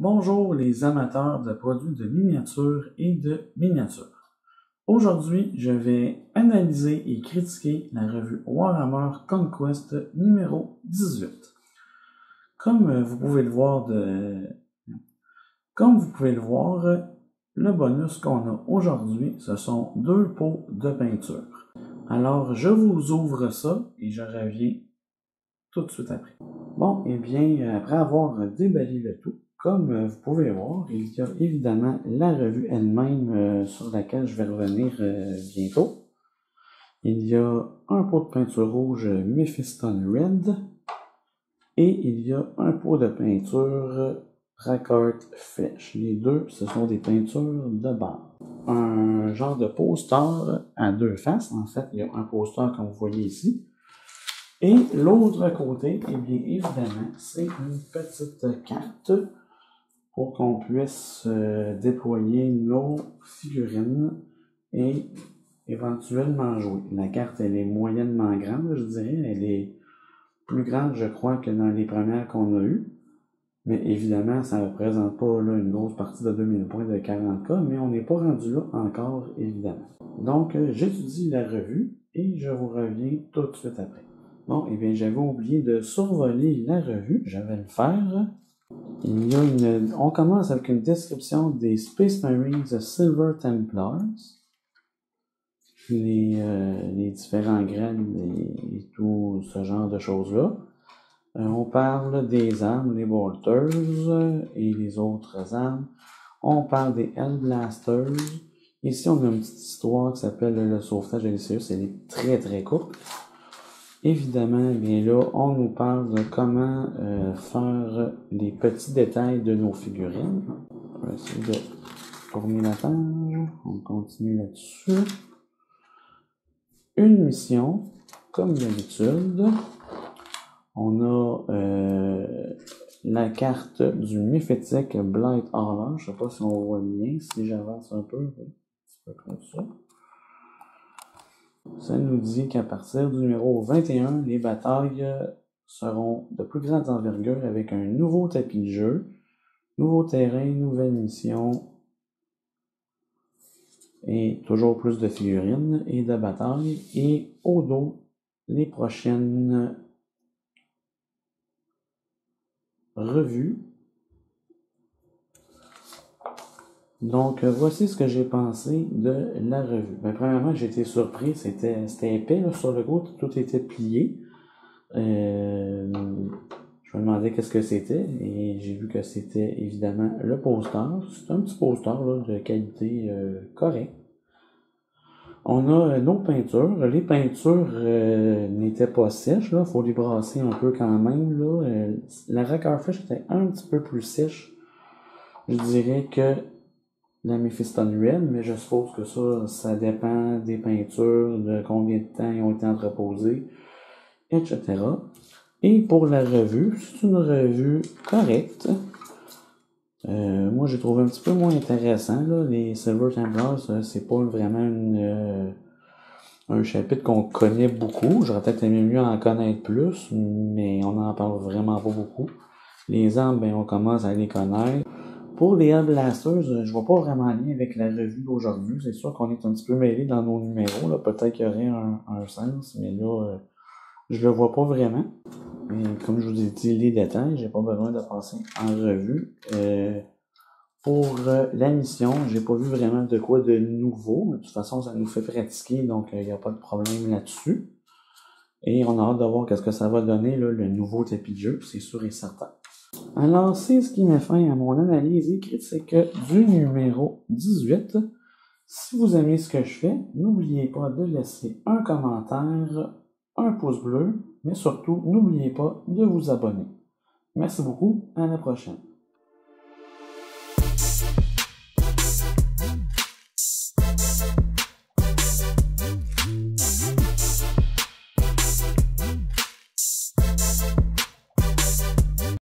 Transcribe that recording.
Bonjour les amateurs de produits de miniature et de miniature. Aujourd'hui, je vais analyser et critiquer la revue Warhammer Conquest numéro 18. Comme vous pouvez le voir, le bonus qu'on a aujourd'hui, ce sont 2 pots de peinture. Alors, je vous ouvre ça et je reviens tout de suite après. Bon, et bien, après avoir déballé le tout, comme vous pouvez voir, il y a évidemment la revue elle-même sur laquelle je vais revenir bientôt. Il y a un pot de peinture rouge Mephiston Red et il y a un pot de peinture Rackart Flèche. Les deux, ce sont des peintures de base. Un genre de poster à 2 faces. En fait, il y a un poster comme vous voyez ici. Et l'autre côté, eh bien évidemment, c'est une petite carte pour qu'on puisse déployer nos figurines et éventuellement jouer. La carte, elle est moyennement grande, je dirais. Elle est plus grande, je crois, que dans les premières qu'on a eues. Mais évidemment, ça ne représente pas là, une grosse partie de 2000 points de 40K, mais on n'est pas rendu là encore, évidemment. Donc, j'étudie la revue et je vous reviens tout de suite après. Bon, eh bien, j'avais oublié de survoler la revue. Je vais le faire. On commence avec une description des Space Marines Silver Templars. Les différents grades et tout ce genre de choses-là. On parle des armes, les Bolters et les autres armes. On parle des Hellblasters. Ici, on a une petite histoire qui s'appelle le sauvetage d'Elysius. Elle est très très courte. Évidemment, bien là, on nous parle de comment faire les petits détails de nos figurines. On va essayer de tourner la page. On continue là-dessus. Une mission, comme d'habitude. On a la carte du Mephitic Blighthaller. Je ne sais pas si on voit bien. Si j'avance un peu, un petit peu comme ça. Ça nous dit qu'à partir du numéro 21, les batailles seront de plus grande envergure avec un nouveau tapis de jeu, nouveau terrain, nouvelle mission et toujours plus de figurines et de batailles. Et au dos, les prochaines revues. Donc, voici ce que j'ai pensé de la revue. Ben, premièrement, j'ai été surpris, c'était épais là, sur le gros, tout était plié. Je me demandais qu'est-ce que c'était et j'ai vu que c'était évidemment le poster. C'est un petit poster là, de qualité correcte. On a nos peintures. Les peintures n'étaient pas sèches, il faut les brasser un peu quand même. Là. La Rackart Flèche était un petit peu plus sèche, je dirais, que la Mephiston Red, mais je suppose que ça dépend des peintures, de combien de temps ils ont été entreposés, etc. Et pour la revue, c'est une revue correcte. Moi, j'ai trouvé un petit peu moins intéressant. Là. Les Silver Templars, c'est pas vraiment un chapitre qu'on connaît beaucoup. J'aurais peut-être aimé mieux en connaître plus, mais on n'en parle vraiment pas beaucoup. Les armes, ben, on commence à les connaître. Pour les Hellblasters, je vois pas vraiment lien avec la revue d'aujourd'hui. C'est sûr qu'on est un petit peu mêlé dans nos numéros. Là. Peut-être qu'il y aurait un sens, mais là, je le vois pas vraiment. Mais comme je vous ai dit, les détails, j'ai pas besoin de passer en revue. Pour la mission, j'ai pas vu vraiment de quoi de nouveau. De toute façon, ça nous fait pratiquer, donc il n'y a pas de problème là-dessus. Et on a hâte de voir qu'est-ce que ça va donner, là, le nouveau tapis de jeu, c'est sûr et certain. Alors, c'est ce qui met fin à mon analyse et critique du numéro 18. Si vous aimez ce que je fais, n'oubliez pas de laisser un commentaire, un pouce bleu, mais surtout, n'oubliez pas de vous abonner. Merci beaucoup, à la prochaine.